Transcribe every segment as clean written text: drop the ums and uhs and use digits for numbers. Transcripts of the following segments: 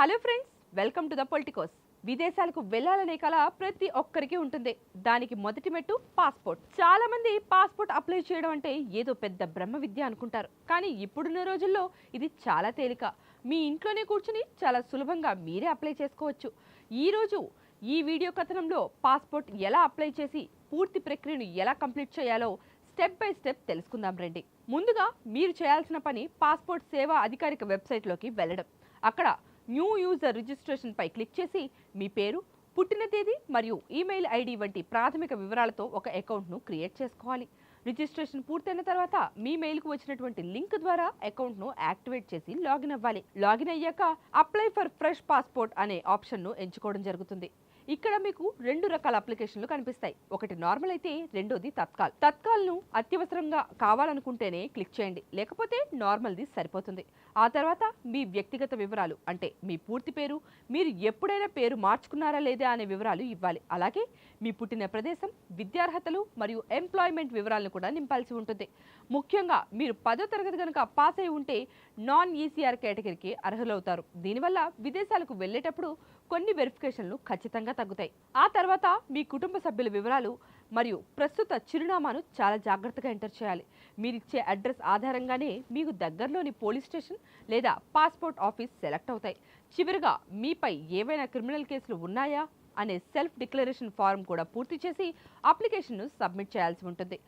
Hello friends, welcome to the Politicos. విదేశాలకు వెళ్ళాలనే కల ప్రతి ఒక్కరికి ఉంటుంది. దానికి మొదటి మెట్టు పాస్పోర్ట్. చాలా మంది పాస్పోర్ట్ అప్లై చేయడం అంటే ఏదో పెద్ద బ్రహ్మ విద్య అనుకుంటారు. కానీ ఇప్పుడున్న రోజుల్లో ఇది చాలా తేలిక. మీ ఇంట్లోనే కూర్చుని చాలా సులభంగా మీరే అప్లై చేసుకోవచ్చు. ఈరోజు ఈ వీడియో కథనంలో పాస్పోర్ట్ ఎలా అప్లై చేసి పూర్తి ప్రక్రియను ఎలా కంప్లీట్ చేయాలో స్టెప్ బై స్టెప్ తెలుసుకుందాం రండి. ముందుగా మీరు చేయాల్సిన పని పాస్పోర్ట్ సేవా అధికారిక వెబ్సైట్లోకి వెళ్ళడం. అక్కడ న్యూ యూజర్ రిజిస్ట్రేషన్ పై క్లిక్ చేసి మీ పేరు, పుట్టిన తేదీ మరియు ఈమెయిల్ ఐడి వంటి ప్రాథమిక వివరాలతో ఒక అకౌంట్ను క్రియేట్ చేసుకోవాలి. రిజిస్ట్రేషన్ పూర్తయిన తర్వాత మీ మెయిల్కు వచ్చినటువంటి లింక్ ద్వారా అకౌంట్ను యాక్టివేట్ చేసి లాగిన్ అవ్వాలి. లాగిన్ అయ్యాక అప్లై ఫర్ ఫ్రెష్ పాస్పోర్ట్ అనే ఆప్షన్ను ఎంచుకోవడం జరుగుతుంది. ఇక్కడ మీకు రెండు రకాల అప్లికేషన్లు కనిపిస్తాయి. ఒకటి నార్మల్ అయితే రెండోది తత్కాల్. తత్కాల్ను అత్యవసరంగా కావాలనుకుంటేనే క్లిక్ చేయండి, లేకపోతే నార్మల్ది సరిపోతుంది. ఆ తర్వాత మీ వ్యక్తిగత వివరాలు అంటే మీ పూర్తి పేరు, మీరు ఎప్పుడైనా పేరు మార్చుకున్నారా లేదా అనే వివరాలు ఇవ్వాలి. అలాగే మీ పుట్టిన ప్రదేశం, విద్యార్హతలు మరియు ఎంప్లాయ్మెంట్ వివరాలను కూడా నింపాల్సి ఉంటుంది. ముఖ్యంగా మీరు 10వ తరగతి కనుక పాస్ అయి ఉంటే నాన్ ఈసీఆర్ కేటగిరీకి అర్హులవుతారు. దీనివల్ల విదేశాలకు వెళ్ళేటప్పుడు కొన్ని వెరిఫికేషన్లు ఖచ్చితంగా తగ్గుతాయి. ఆ తర్వాత మీ కుటుంబ సభ్యుల వివరాలు మరియు ప్రస్తుత చిరునామాను చాలా జాగ్రత్తగా ఎంటర్ చేయాలి. మీరిచ్చే అడ్రస్ ఆధారంగానే మీకు దగ్గరలోని పోలీస్ స్టేషన్ లేదా పాస్పోర్ట్ ఆఫీస్ సెలెక్ట్ అవుతాయి. చివరిగా మీపై ఏవైనా క్రిమినల్ కేసులు ఉన్నాయా అనే సెల్ఫ్ డిక్లరేషన్ ఫారం కూడా పూర్తి చేసి అప్లికేషన్ను సబ్మిట్ చేయాల్సి ఉంటుంది.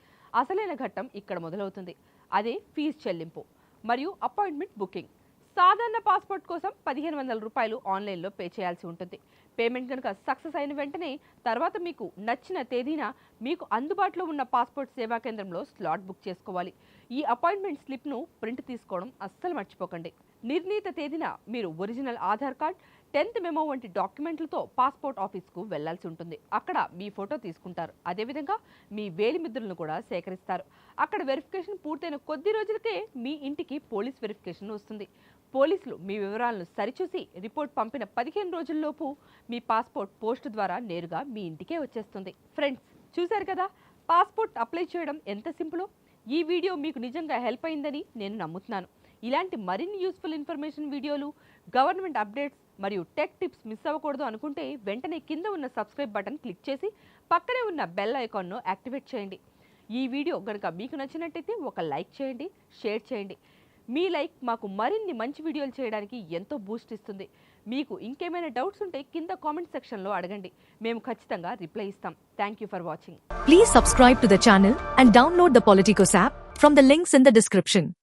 అసలైన ఘట్టం ఇక్కడ మొదలవుతుంది. అదే ఫీజు చెల్లింపు మరియు అపాయింట్మెంట్ బుకింగ్. సాధారణ పాస్పోర్ట్ కోసం 1500 రూపాయలు ఆన్లైన్లో పే చేయాల్సి ఉంటుంది. పేమెంట్ కనుక సక్సెస్ అయిన వెంటనే తర్వాత మీకు నచ్చిన తేదీన మీకు అందుబాటులో ఉన్న పాస్పోర్ట్ సేవా కేంద్రంలో స్లాట్ బుక్ చేసుకోవాలి. ఈ అపాయింట్మెంట్ స్లిప్ను ప్రింట్ తీసుకోవడం అస్సలు మర్చిపోకండి. నిర్ణీత తేదీన మీరు original Aadhaar card, 10th memo వంటి డాక్యుమెంట్లతో పాస్పోర్ట్ ఆఫీస్కు వెళ్లాల్సి ఉంటుంది. అక్కడ మీ ఫోటో తీసుకుంటారు. అదేవిధంగా మీ వేలిముద్రలను కూడా సేకరిస్తారు. అక్కడ వెరిఫికేషన్ పూర్తయిన కొద్ది రోజులకే మీ ఇంటికి పోలీస్ వెరిఫికేషన్ వస్తుంది. పోలీసులు మీ వివరాలను సరిచూసి రిపోర్ట్ పంపిన 15 రోజుల్లోపు మీ పాస్పోర్ట్ పోస్ట్ ద్వారా నేరుగా మీ ఇంటికే వచ్చేస్తుంది. ఫ్రెండ్స్, చూశారు కదా పాస్పోర్ట్ అప్లై చేయడం ఎంత సింపులో. ఈ వీడియో మీకు నిజంగా హెల్ప్ అయిందని నేను నమ్ముతున్నాను. ఇలాంటి మరిన్ని యూస్ఫుల్ ఇన్ఫర్మేషన్ వీడియోలు, గవర్నమెంట్ అప్డేట్స్ మరియు టెక్ టిప్స్ మిస్ అవ్వకూడదు అనుకుంటే వెంటనే కింద ఉన్న సబ్స్క్రైబ్ బటన్ క్లిక్ చేసి పక్కనే ఉన్న బెల్ ఐకాన్ను యాక్టివేట్ చేయండి. ఈ వీడియో కనుక మీకు నచ్చినట్టయితే ఒక లైక్ చేయండి, షేర్ చేయండి. మీ లైక్ మాకు మరిన్ని మంచి వీడియోలు చేయడానికి ఎంతో బూస్ట్ ఇస్తుంది. మీకు ఇంకేమైనా డౌట్స్ ఉంటే కింద కామెంట్ సెక్షన్లో అడగండి. మేము ఖచ్చితంగా రిప్లై ఇస్తాం. Thank you for watching. Please subscribe to the channel and download the Politicos app from the links in the description.